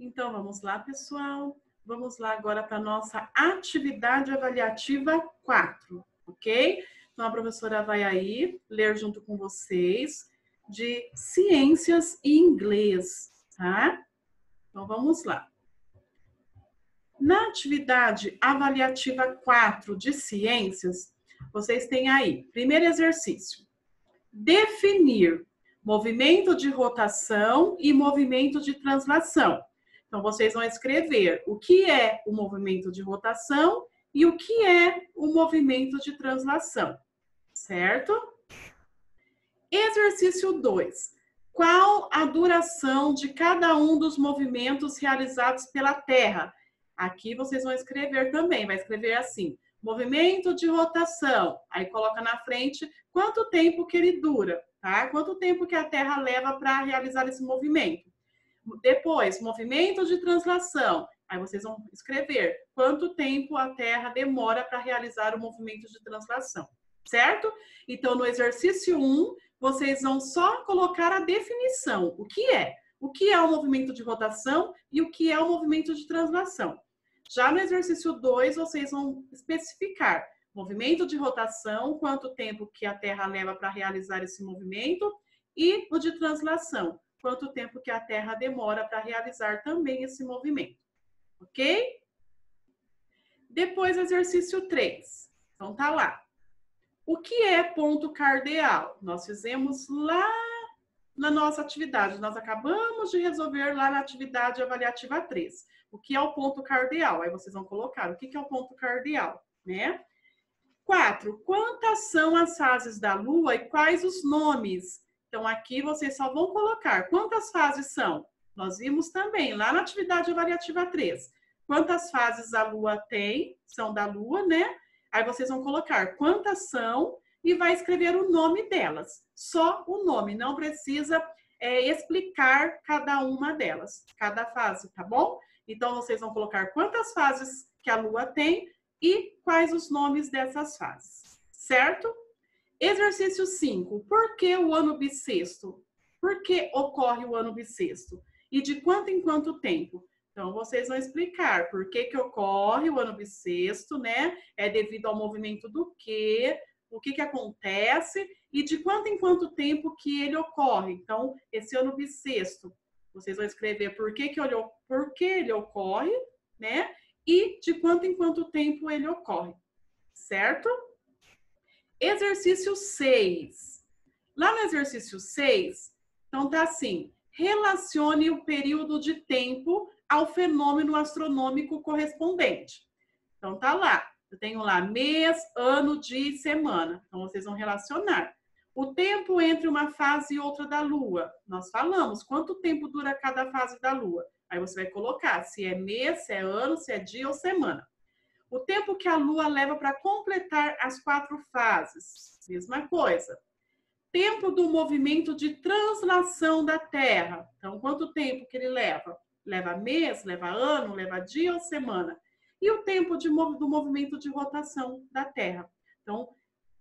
Então, vamos lá, pessoal. Vamos lá agora para a nossa atividade avaliativa 4, ok? Então, a professora vai aí ler junto com vocês de ciências e inglês, tá? Então, vamos lá. Na atividade avaliativa 4 de ciências, vocês têm aí, primeiro exercício, definir movimento de rotação e movimento de translação. Então, vocês vão escrever o que é o movimento de rotação e o que é o movimento de translação, certo? Exercício 2. Qual a duração de cada um dos movimentos realizados pela Terra? Aqui vocês vão escrever também, vai escrever assim, movimento de rotação, aí coloca na frente quanto tempo que ele dura, tá? Quanto tempo que a Terra leva para realizar esse movimento. Depois, movimento de translação, aí vocês vão escrever quanto tempo a Terra demora para realizar o movimento de translação, certo? Então, no exercício 1, vocês vão só colocar a definição, o que é o movimento de rotação e o que é o movimento de translação. Já no exercício 2, vocês vão especificar movimento de rotação, quanto tempo que a Terra leva para realizar esse movimento, e o de translação, quanto tempo que a Terra demora para realizar também esse movimento, ok? Depois, exercício 3. Então, tá lá. O que é ponto cardeal? Nós fizemos lá na nossa atividade, nós acabamos de resolver lá na atividade avaliativa 3. O que é o ponto cardeal? Aí vocês vão colocar o que é o ponto cardeal, né? 4. Quantas são as fases da Lua e quais os nomes? Então, aqui vocês só vão colocar quantas fases são. Nós vimos também lá na atividade avaliativa 3. Quantas fases a Lua tem, são da Lua, né? Aí vocês vão colocar quantas são e vai escrever o nome delas. Só o nome, não precisa explicar cada uma delas, cada fase, tá bom? Então, vocês vão colocar quantas fases que a Lua tem e quais os nomes dessas fases, certo? Exercício 5. Por que o ano bissexto? Por que ocorre o ano bissexto? E de quanto em quanto tempo? Então, vocês vão explicar por que ocorre o ano bissexto, né? É devido ao movimento do quê? O que acontece e de quanto em quanto tempo que ele ocorre. Então, esse ano bissexto, vocês vão escrever por que ele ocorre, né? E de quanto em quanto tempo ele ocorre, certo? Exercício 6. Lá no exercício 6, então tá assim, relacione o período de tempo ao fenômeno astronômico correspondente. Então tá lá, eu tenho lá mês, ano, dia e semana. Então vocês vão relacionar. O tempo entre uma fase e outra da Lua. Nós falamos quanto tempo dura cada fase da Lua. Aí você vai colocar se é mês, se é ano, se é dia ou semana. O tempo que a Lua leva para completar as 4 fases. Mesma coisa. Tempo do movimento de translação da Terra. Então, quanto tempo que ele leva? Leva mês, leva ano, leva dia ou semana? E o tempo do movimento de rotação da Terra. Então,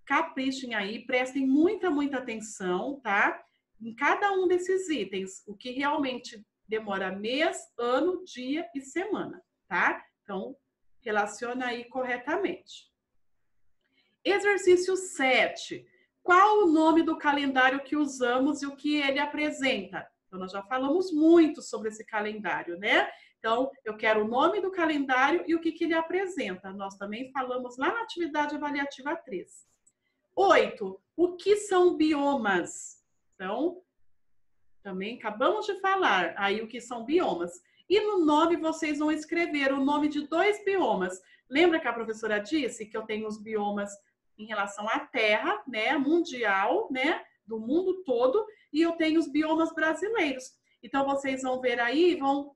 caprichem aí, prestem muita atenção, tá? Em cada um desses itens, o que realmente demora mês, ano, dia e semana, tá? Então, relaciona aí corretamente. Exercício 7. Qual o nome do calendário que usamos e o que ele apresenta? Então, nós já falamos muito sobre esse calendário, né? Então, eu quero o nome do calendário e o que ele apresenta. Nós também falamos lá na atividade avaliativa 3. 8. O que são biomas? Então, também acabamos de falar aí o que são biomas. E no 9, vocês vão escrever o nome de 2 biomas. Lembra que a professora disse que eu tenho os biomas em relação à Terra, né, mundial, né, do mundo todo, e eu tenho os biomas brasileiros. Então, vocês vão ver aí, vão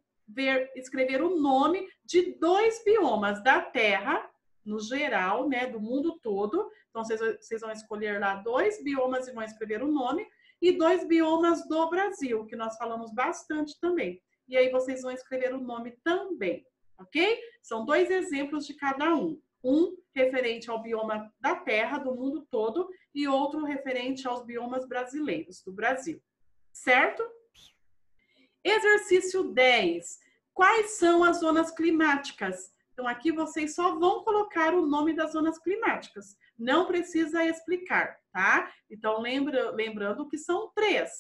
escrever o nome de 2 biomas da Terra, no geral, né, do mundo todo. Então, vocês vão escolher lá 2 biomas e vão escrever o nome, e 2 biomas do Brasil, que nós falamos bastante também. E aí, vocês vão escrever o nome também, ok? São 2 exemplos de cada um. Um referente ao bioma da Terra, do mundo todo, e outro referente aos biomas brasileiros, do Brasil. Certo? Exercício 10. Quais são as zonas climáticas? Então, aqui vocês só vão colocar o nome das zonas climáticas. Não precisa explicar, tá? Então, lembrando que são 3,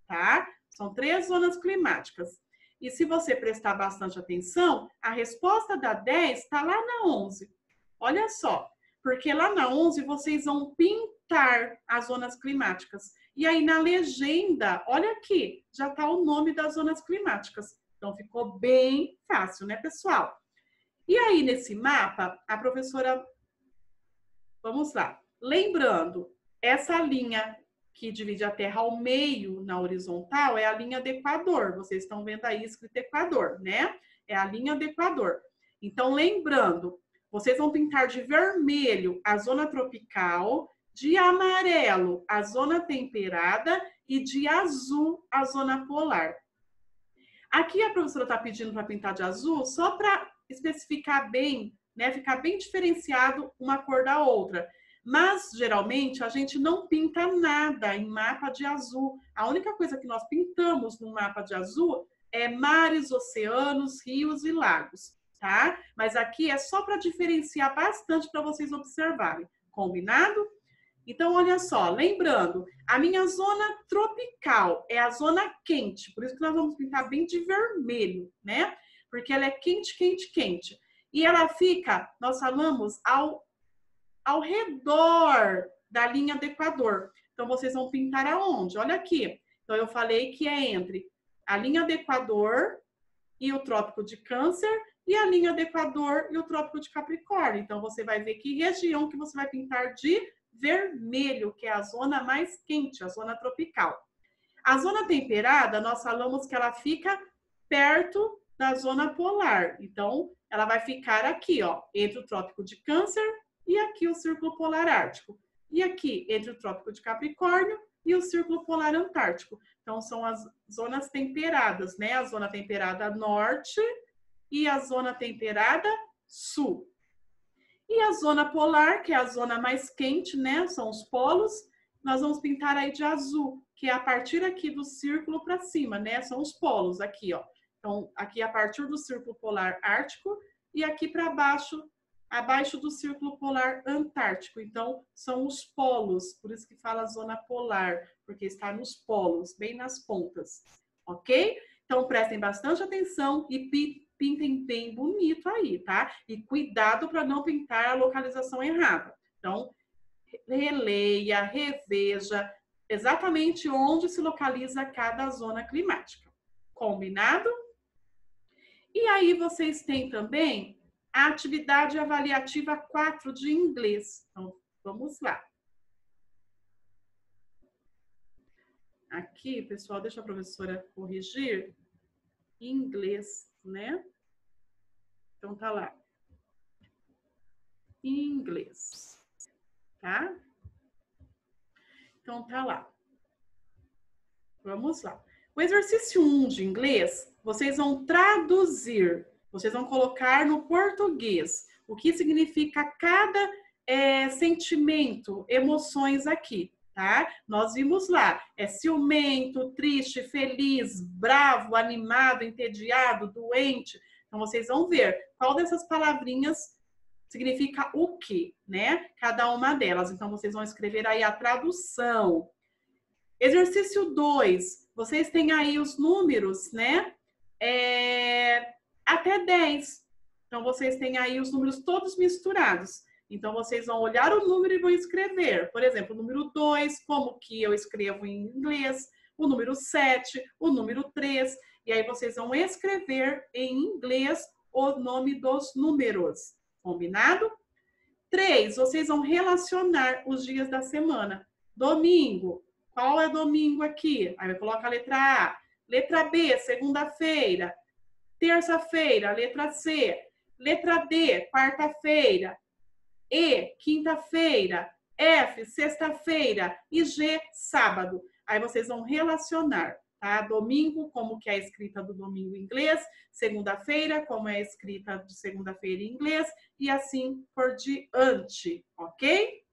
tá? São 3 zonas climáticas. E se você prestar bastante atenção, a resposta da 10 está lá na 11. Olha só, porque lá na 11 vocês vão pintar as zonas climáticas. E aí na legenda, olha aqui, já está o nome das zonas climáticas. Então ficou bem fácil, né, pessoal? E aí nesse mapa, a professora, vamos lá, lembrando, essa linha que divide a Terra ao meio na horizontal é a linha do Equador. Vocês estão vendo aí escrito Equador, né? É a linha do Equador. Então, lembrando, vocês vão pintar de vermelho a zona tropical, de amarelo a zona temperada e de azul a zona polar. Aqui a professora está pedindo para pintar de azul só para especificar bem, né? Ficar bem diferenciado uma cor da outra. Mas, geralmente, a gente não pinta nada em mapa de azul. A única coisa que nós pintamos no mapa de azul é mares, oceanos, rios e lagos, tá? Mas aqui é só para diferenciar bastante para vocês observarem. Combinado? Então, olha só, lembrando, a minha zona tropical é a zona quente, por isso que nós vamos pintar bem de vermelho, né? Porque ela é quente, quente, quente. E ela fica, nós falamos, ao redor da linha do Equador. Então, vocês vão pintar aonde? Olha aqui. Então, eu falei que é entre a linha do Equador e o Trópico de Câncer e a linha do Equador e o Trópico de Capricórnio. Então, você vai ver que região que você vai pintar de vermelho, que é a zona mais quente, a zona tropical. A zona temperada, nós falamos que ela fica perto da zona polar. Então, ela vai ficar aqui, ó, entre o Trópico de Câncer e aqui o Círculo Polar Ártico. E aqui, entre o Trópico de Capricórnio e o Círculo Polar Antártico. Então, são as zonas temperadas, né? A zona temperada norte e a zona temperada sul. E a zona polar, que é a zona mais quente, né? São os polos. Nós vamos pintar aí de azul, que é a partir aqui do círculo para cima, né? São os polos aqui, ó. Então, aqui a partir do Círculo Polar Ártico e aqui para baixo, abaixo do Círculo Polar Antártico. Então, são os polos, por isso que fala zona polar, porque está nos polos, bem nas pontas, ok? Então, prestem bastante atenção e pintem bem bonito aí, tá? E cuidado para não pintar a localização errada. Então, releia, reveja exatamente onde se localiza cada zona climática. Combinado? E aí vocês têm também a atividade avaliativa 4 de inglês. Então, vamos lá. Aqui, pessoal, deixa a professora corrigir. Inglês, né? Então, tá lá. Inglês, tá? Então, tá lá. Vamos lá. O exercício 1 de inglês, vocês vão traduzir, vocês vão colocar no português o que significa cada sentimento, emoções aqui, tá? Nós vimos lá, é ciumento, triste, feliz, bravo, animado, entediado, doente. Então, vocês vão ver qual dessas palavrinhas significa o que, né? Cada uma delas. Então, vocês vão escrever aí a tradução. Exercício 2, vocês têm aí os números, né? Até 10. Então, vocês têm aí os números todos misturados. Então, vocês vão olhar o número e vão escrever. Por exemplo, o número 2, como que eu escrevo em inglês. O número 7, o número 3. E aí, vocês vão escrever em inglês o nome dos números. Combinado? 3, vocês vão relacionar os dias da semana. Domingo. Qual é domingo aqui? Aí coloca a letra A. Letra B, segunda-feira. Terça-feira, letra C. Letra D, quarta-feira. E, quinta-feira. F, sexta-feira. E G, sábado. Aí vocês vão relacionar, tá? Domingo, como que é a escrita do domingo em inglês. Segunda-feira, como é a escrita de segunda-feira em inglês. E assim por diante, ok?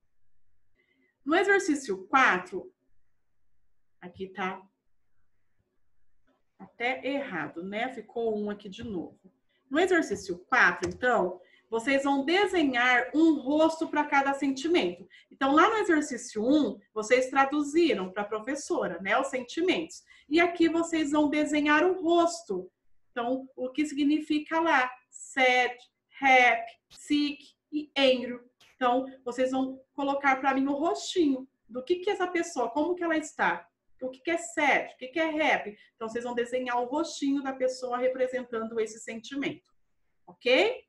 No exercício 4, aqui tá até errado, né? Ficou um aqui de novo. No exercício 4, então, vocês vão desenhar um rosto para cada sentimento. Então, lá no exercício 1, vocês traduziram para a professora, né, os sentimentos. E aqui vocês vão desenhar o rosto. Então, o que significa lá? Sad, happy, sick e angry. Então, vocês vão colocar para mim o rostinho do que essa pessoa, como que ela está. O que é sad, o que é happy. Então, vocês vão desenhar o rostinho da pessoa representando esse sentimento. Ok?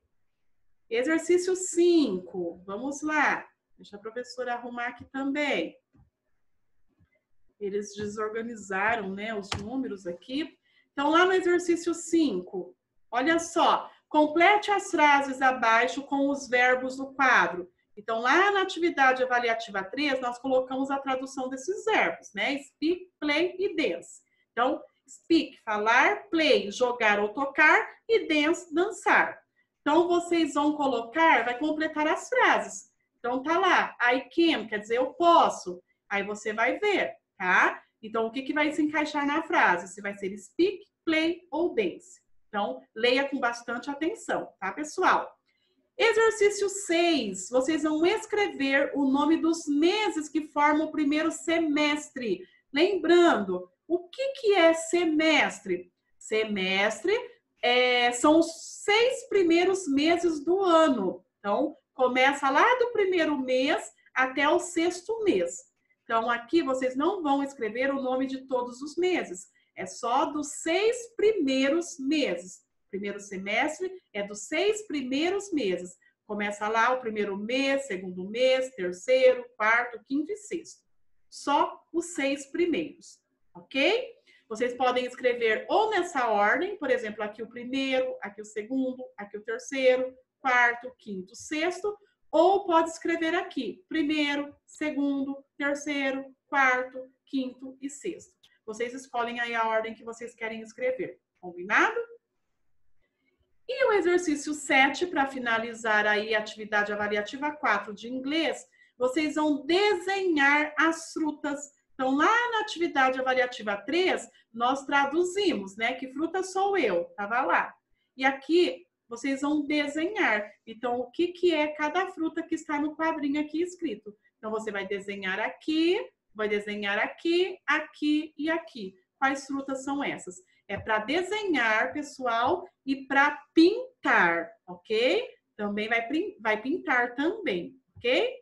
Exercício 5. Vamos lá. Deixa a professora arrumar aqui também. Eles desorganizaram, né, os números aqui. Então, lá no exercício 5, olha só. Complete as frases abaixo com os verbos do quadro. Então, lá na atividade avaliativa 3, nós colocamos a tradução desses verbos, né? Speak, play e dance. Então, speak, falar, play, jogar ou tocar e dance, dançar. Então, vocês vão colocar, vai completar as frases. Então, tá lá, I can, quer dizer, eu posso. Aí você vai ver, tá? Então, o que vai se encaixar na frase? Se vai ser speak, play ou dance. Então, leia com bastante atenção, tá, pessoal? Exercício 6, vocês vão escrever o nome dos meses que formam o primeiro semestre. Lembrando, o que é semestre? Semestre são os 6 primeiros meses do ano. Então, começa lá do primeiro mês até o 6º mês. Então, aqui vocês não vão escrever o nome de todos os meses. É só dos 6 primeiros meses. Primeiro semestre é dos 6 primeiros meses. Começa lá o primeiro mês, segundo mês, terceiro, quarto, quinto e sexto. Só os 6 primeiros, ok? Vocês podem escrever ou nessa ordem, por exemplo, aqui o primeiro, aqui o segundo, aqui o terceiro, quarto, quinto, sexto, ou pode escrever aqui, primeiro, segundo, terceiro, quarto, quinto e sexto. Vocês escolhem aí a ordem que vocês querem escrever, combinado? E o exercício 7, para finalizar aí a atividade avaliativa 4 de inglês, vocês vão desenhar as frutas. Então, lá na atividade avaliativa 3, nós traduzimos, né? Que fruta sou eu? Estava lá. E aqui, vocês vão desenhar. Então, o que é cada fruta que está no quadrinho aqui escrito? Então, você vai desenhar aqui, aqui e aqui. Quais frutas são essas? É para desenhar, pessoal, e para pintar, ok? Também vai pintar também, ok?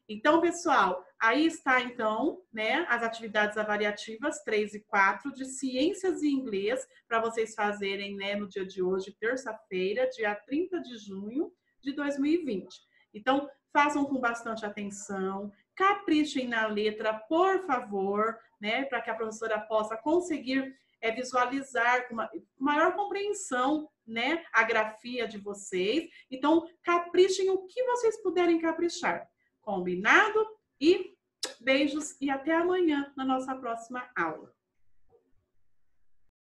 Então, pessoal, aí está, então, né, as atividades avaliativas 3 e 4 de Ciências e Inglês, para vocês fazerem, né, no dia de hoje, terça-feira, dia 30 de junho de 2020. Então, façam com bastante atenção, caprichem na letra, por favor, né, para que a professora possa conseguir visualizar com uma maior compreensão, né, a grafia de vocês. Então, caprichem o que vocês puderem caprichar. Combinado? E beijos e até amanhã na nossa próxima aula.